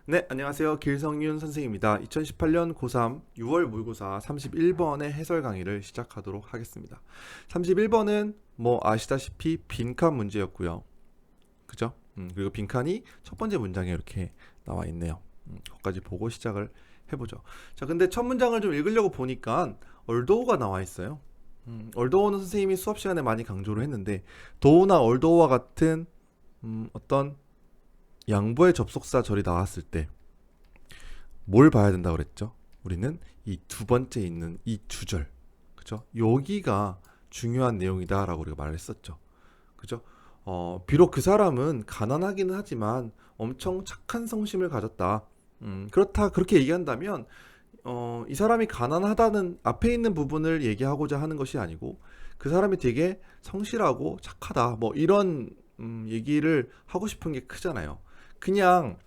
네, 안녕하세요. 길성윤 선생입니다. 2018년 고3 6월 모의고사 31번의 해설 강의를 시작하도록 하겠습니다. 31번은 뭐 아시다시피 빈칸 문제였고요. 그죠? 그리고 빈칸이 첫 번째 문장에 이렇게 나와 있네요. 거기까지 보고 시작을 해보죠. 자, 근데 첫 문장을 좀 읽으려고 보니까 얼도어가 나와 있어요. 얼도어는 선생님이 수업 시간에 많이 강조를 했는데 도어나 얼도어와 같은 어떤 양보의 접속사 절이 나왔을 때 뭘 봐야 된다고 그랬죠? 우리는 이 두 번째 있는 이 주절, 그죠? 여기가 중요한 내용이다라고 우리가 말을 했었죠. 그죠? 비록 그 사람은 가난하기는 하지만 엄청 착한 성심을 가졌다. 그렇게 얘기한다면 이 사람이 가난하다는 앞에 있는 부분을 얘기하고자 하는 것이 아니고 그 사람이 되게 성실하고 착하다. 뭐 이런 얘기를 하고 싶은 게 크잖아요. 그냥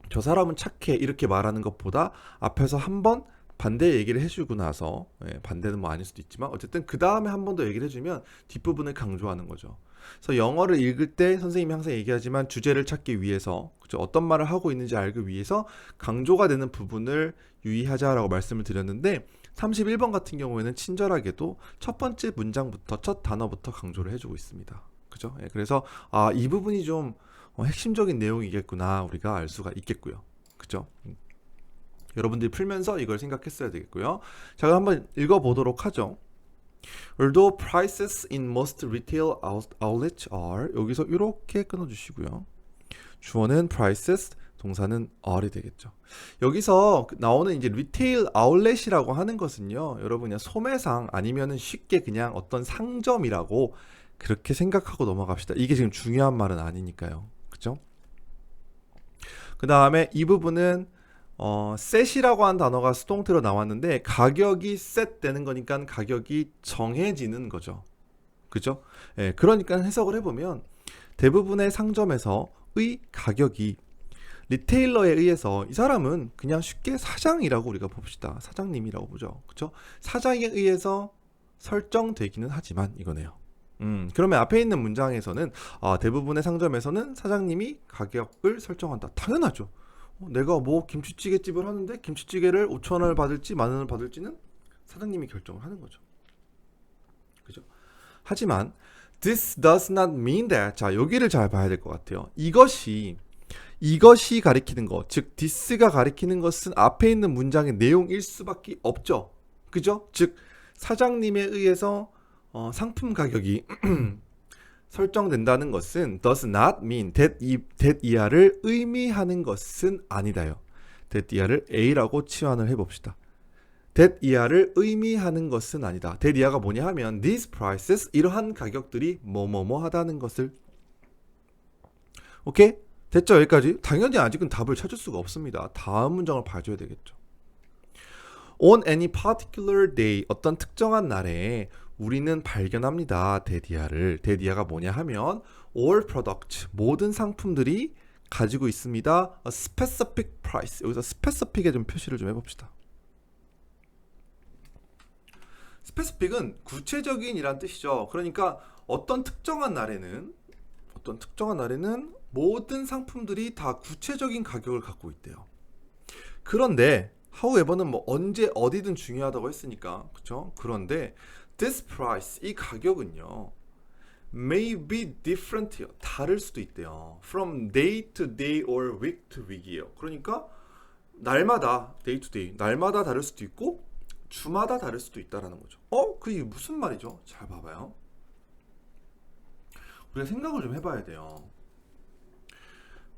저 사람은 착해 이렇게 말하는 것보다 앞에서 한번 반대 얘기를 해주고 나서 반대는 뭐 아닐 수도 있지만 어쨌든 그 다음에 한 번 더 얘기를 해주면 뒷부분을 강조하는 거죠. 그래서 영어를 읽을 때 선생님이 항상 얘기하지만 주제를 찾기 위해서 그죠? 어떤 말을 하고 있는지 알기 위해서 강조가 되는 부분을 유의하자라고 말씀을 드렸는데 31번 같은 경우에는 친절하게도 첫 번째 문장부터 첫 단어부터 강조를 해주고 있습니다. 그죠? 그래서 이 부분이 좀 핵심적인 내용이겠구나 우리가 알 수가 있겠고요. 그죠? 여러분들이 풀면서 이걸 생각했어야 되겠고요. 자, 그럼 한번 읽어보도록 하죠. Although prices in most retail outlets are 여기서 이렇게 끊어주시고요. 주어는 prices, 동사는 are이 되겠죠. 여기서 나오는 이제 리테일 아울렛이라고 하는 것은요, 여러분 그냥 소매상 아니면은 쉽게 그냥 어떤 상점이라고 그렇게 생각하고 넘어갑시다. 이게 지금 중요한 말은 아니니까요. 그죠? 그 다음에 이 부분은 셋이라고 한 단어가 수동태로 나왔는데 가격이 셋 되는 거니까 가격이 정해지는 거죠. 그죠? 그러니까 해석을 해보면 대부분의 상점에서의 가격이 리테일러에 의해서 이 사람은 그냥 쉽게 사장이라고 우리가 봅시다. 사장님이라고 보죠. 그죠? 사장에 의해서 설정되기는 하지만 이거네요. 그러면 앞에 있는 문장에서는 대부분의 상점에서는 사장님이 가격을 설정한다. 당연하죠. 내가 뭐 김치찌개집을 하는데 김치찌개를 5,000원을 받을지 10,000원을 받을지는 사장님이 결정을 하는 거죠. 그죠? 하지만 this does not mean that 자 여기를 잘 봐야 될 것 같아요. 이것이 가리키는 것, 즉 this가 가리키는 것은 앞에 있는 문장의 내용일 수밖에 없죠. 그죠? 즉 사장님에 의해서 상품 가격이 설정된다는 것은 does not mean that 이하를 의미하는 것은 아니다요. that 이하를 A라고 치환을 해봅시다. that 이하를 의미하는 것은 아니다. that 이하가 뭐냐 하면 these prices 이러한 가격들이 뭐뭐뭐 하다는 것을 오케이? 됐죠? 여기까지? 당연히 아직은 답을 찾을 수가 없습니다. 다음 문장을 봐줘야 되겠죠. On any particular day 어떤 특정한 날에 우리는 발견합니다. 데디아를. 데디아가 뭐냐 하면 all product 모든 상품들이 가지고 있습니다. A specific price. 여기서 specific에 좀 표시를 좀 해봅시다. specific은 구체적인이란 뜻이죠. 그러니까 어떤 특정한 날에는 모든 상품들이 다 구체적인 가격을 갖고 있대요. 그런데 however는 뭐 언제 어디든 중요하다고 했으니까 그렇죠? 그런데 this price 이 가격은요 may be different요 다를 수도 있대요. from day to day or week to week이에요. 그러니까 날마다 day to day 날마다 다를 수도 있고 주마다 다를 수도 있다라는 거죠. 그게 무슨 말이죠? 잘 봐봐요. 우리가 생각을 좀 해봐야 돼요.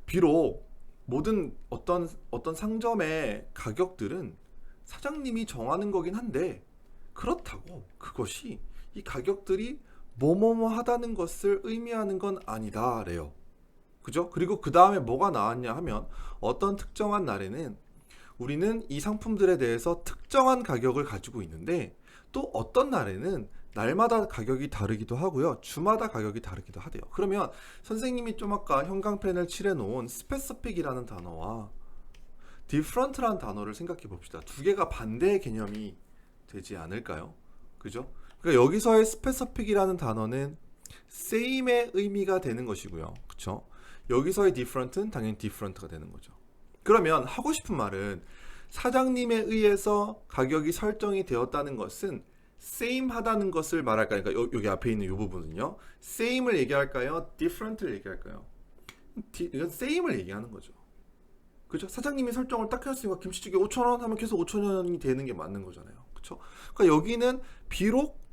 비록 모든 어떤 상점의 가격들은 사장님이 정하는 거긴 한데 그렇다고 그것이 이 가격들이 뭐뭐뭐 하다는 것을 의미하는 건 아니다래요. 그죠? 그리고 그 다음에 뭐가 나왔냐 하면 어떤 특정한 날에는 우리는 이 상품들에 대해서 특정한 가격을 가지고 있는데 또 어떤 날에는 날마다 가격이 다르기도 하고요. 주마다 가격이 다르기도 하대요. 그러면 선생님이 좀 아까 형광펜을 칠해 놓은 specific이라는 단어와 different라는 단어를 생각해 봅시다. 두 개가 반대의 개념이 되지 않을까요? 그죠? 그러니까 여기서의 specific이라는 단어는 same의 의미가 되는 것이고요. 그쵸? 여기서의 different는 당연히 different가 되는 거죠. 그러면 하고 싶은 말은 사장님에 의해서 가격이 설정이 되었다는 것은 same 하다는 것을 말할까요? 그러니까 여기 앞에 있는 이 부분은요. same을 얘기할까요? different를 얘기할까요? 이건 same을 얘기하는 거죠. 그죠? 사장님이 설정을 딱 해놨으니까 김치찌개 5,000원 하면 계속 5,000원이 되는 게 맞는 거잖아요. 그쵸? 그러니까 여기는 비록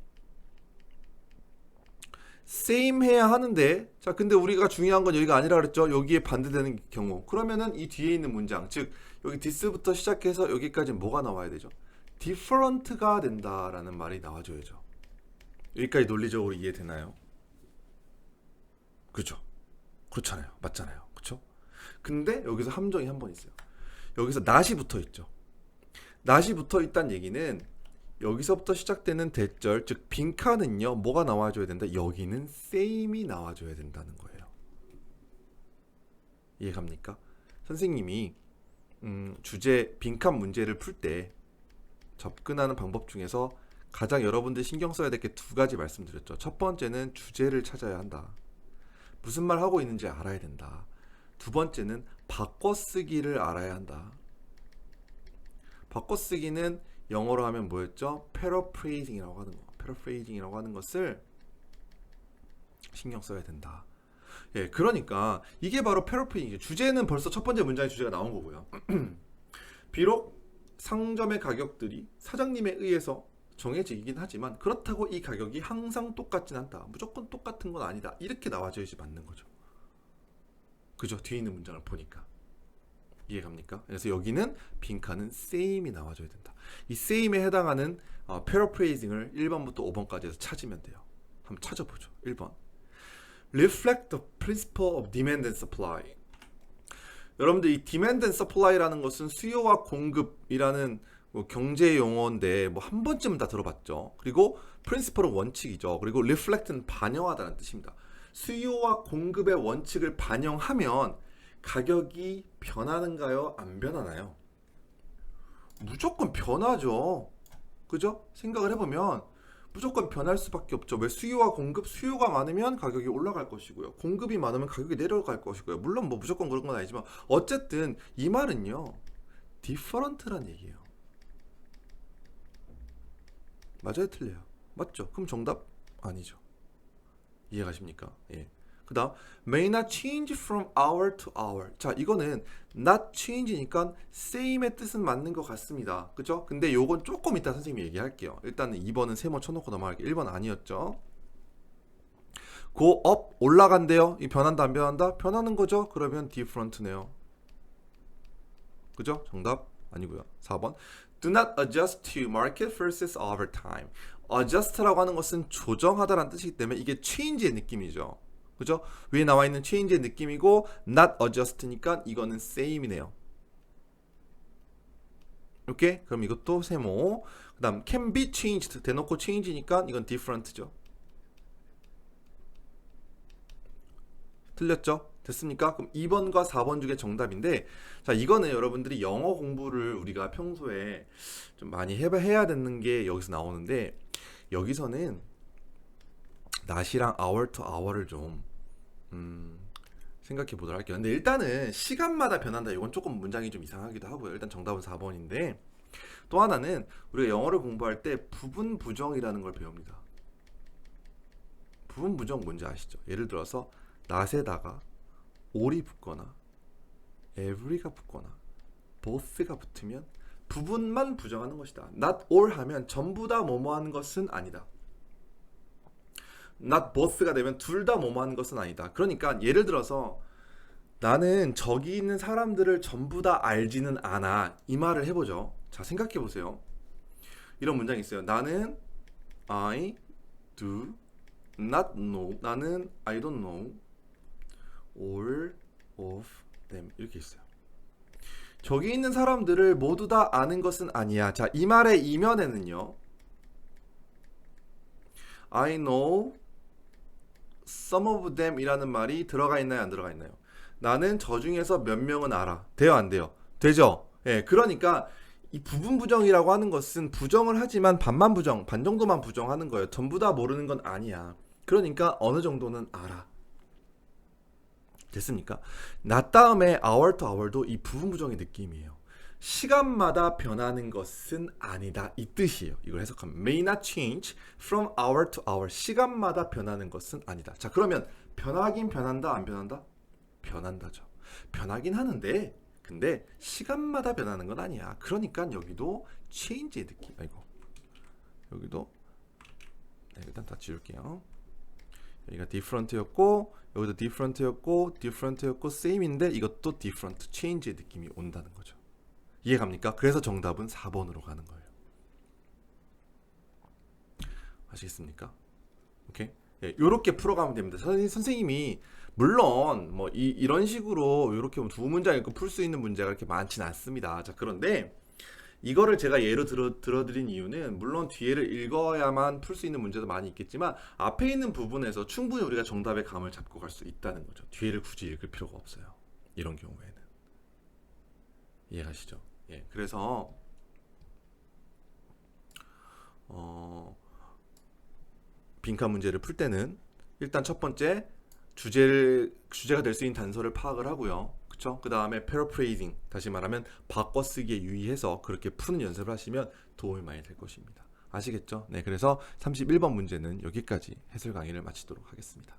same 해야 하는데, 자, 근데 우리가 중요한 건 여기가 아니라 그랬죠? 여기에 반대되는 경우. 그러면은 이 뒤에 있는 문장, 즉, 여기 this부터 시작해서 여기까지 뭐가 나와야 되죠? different가 된다라는 말이 나와줘야죠. 여기까지 논리적으로 이해되나요? 그죠? 그렇잖아요. 맞잖아요. 그쵸? 근데 여기서 함정이 한 번 있어요. 여기서 not이 붙어 있죠. not이 붙어 있다는 얘기는 여기서부터 시작되는 대절, 즉 빈칸은요, 뭐가 나와줘야 된다? 여기는 same이 나와줘야 된다는 거예요. 이해갑니까? 선생님이 주제 빈칸 문제를 풀 때 접근하는 방법 중에서 가장 여러분들 신경 써야 될 게 두 가지 말씀드렸죠. 첫 번째는 주제를 찾아야 한다. 무슨 말 하고 있는지 알아야 된다. 두 번째는 바꿔쓰기를 알아야 한다. 바꿔쓰기는 영어로 하면 뭐였죠? paraphrasing이라고 하는 거. paraphrasing이라고 하는 것을 신경 써야 된다. 예, 그러니까 이게 바로 paraphrasing. 주제는 벌써 첫 번째 문장의 주제가 나온 거고요. 비록 상점의 가격들이 사장님에 의해서 정해지긴 하지만 그렇다고 이 가격이 항상 똑같진 않다. 무조건 똑같은 건 아니다. 이렇게 나와줘야지 맞는 거죠. 그죠? 뒤에 있는 문장을 보니까. 이해갑니까? 그래서 여기는 빈칸은 same이 나와줘야 된다. 이 same에 해당하는 paraphrasing을 1번부터 5번까지 해서 찾으면 돼요. 한번 찾아보죠. 1번. Reflect the principle of demand and supply. 여러분들 이 demand and supply라는 것은 수요와 공급이라는 경제 용어인데 뭐 한 번쯤은 다 들어봤죠. 그리고 principle은 원칙이죠. 그리고 reflect는 반영하다는 뜻입니다. 수요와 공급의 원칙을 반영하면 가격이 변하는가요? 안 변하나요? 무조건 변하죠. 그죠? 생각을 해보면 무조건 변할 수밖에 없죠. 왜? 수요와 공급, 수요가 많으면 가격이 올라갈 것이고요. 공급이 많으면 가격이 내려갈 것이고요. 물론 뭐 무조건 그런 건 아니지만 어쨌든 이 말은요. different란 얘기예요. 맞아요? 틀려요? 맞죠? 그럼 정답? 아니죠. 이해가십니까? 예. 그 다음 may not change from hour to hour. 자, 이거는 not change니까 same의 뜻은 맞는 것 같습니다. 그죠? 근데 요건 조금 이따 선생님이 얘기할게요. 일단은 2번은 세모 쳐놓고 넘어갈게요. 1번 아니었죠. go up 올라간대요. 이 변한다 안 변한다? 변하는 거죠. 그러면 different네요. 그죠? 정답 아니고요. 4번 do not adjust to market versus over time. adjust라고 하는 것은 조정하다라는 뜻이기 때문에 이게 change의 느낌이죠. 그죠? 위에 나와 있는 change의 느낌이고 not adjust니까 이거는 same이네요. 오케이? 그럼 이것도 세모. 그 다음 can be changed 대놓고 change니까 이건 different죠. 틀렸죠? 됐습니까? 그럼 2번과 4번 중에 정답인데, 자, 이거는 여러분들이 영어 공부를 우리가 평소에 좀 많이 해야 되는 게 여기서 나오는데, 여기서는 not이랑 hour to hour를 좀 생각해 보도록 할게요. 근데 일단은 시간마다 변한다. 이건 조금 문장이 좀 이상하기도 하고요. 일단 정답은 4번인데, 또 하나는 우리가 영어를 공부할 때 부분 부정이라는 걸 배웁니다. 부분 부정 뭔지 아시죠? 예를 들어서 not에다가 all이 붙거나 every가 붙거나 both가 붙으면 부분만 부정하는 것이다. not all 하면 전부 다 뭐뭐 하는 것은 아니다. not both가 되면 둘 다 뭐뭐 하는 것은 아니다. 그러니까 예를 들어서 나는 저기 있는 사람들을 전부 다 알지는 않아. 이 말을 해보죠. 자, 생각해 보세요. 이런 문장이 있어요. 나는 I do not know. 나는 I don't know all of them. 이렇게 있어요. 저기 있는 사람들을 모두 다 아는 것은 아니야. 자, 이 말의 이면에는요. I know some of them 이라는 말이 들어가 있나요? 안 들어가 있나요? 나는 저 중에서 몇 명은 알아. 돼요? 안 돼요? 되죠? 예, 그러니까 이 부분 부정이라고 하는 것은 부정을 하지만 반만 부정, 반 정도만 부정하는 거예요. 전부 다 모르는 건 아니야. 그러니까 어느 정도는 알아. 됐습니까? not 다음에 hour to hour도 이 부분 부정의 느낌이에요. 시간마다 변하는 것은 아니다 이 뜻이에요. 이걸 해석하면 may not change from hour to hour. 시간마다 변하는 것은 아니다. 자, 그러면 변하긴 변한다 안 변한다? 변한다죠. 변하긴 하는데 근데 시간마다 변하는 건 아니야. 그러니까 여기도 change의 느낌. 아이고. 여기도 네, 일단 다 지울게요. 여기가 different였고 여기도 different였고 same인데 이것도 different, change의 느낌이 온다는 거죠. 이해갑니까? 그래서 정답은 4번으로 가는 거예요. 아시겠습니까? 오케이? 예, 요렇게 풀어가면 됩니다. 선생님이 물론 뭐 이런 식으로 이렇게 두 문장 읽고 풀 수 있는 문제가 그렇게 많지는 않습니다. 자, 그런데 이거를 제가 예로 들어드린 이유는 물론 뒤에를 읽어야만 풀 수 있는 문제도 많이 있겠지만 앞에 있는 부분에서 충분히 우리가 정답의 감을 잡고 갈 수 있다는 거죠. 뒤에를 굳이 읽을 필요가 없어요. 이런 경우에는. 이해가시죠? 예, 그래서 빈칸 문제를 풀 때는 일단 첫 번째 주제가 될 수 있는 단서를 파악을 하고요. 그쵸? 그 다음에 paraphrasing, 다시 말하면 바꿔쓰기에 유의해서 그렇게 푸는 연습을 하시면 도움이 많이 될 것입니다. 아시겠죠? 네, 그래서 31번 문제는 여기까지 해설 강의를 마치도록 하겠습니다.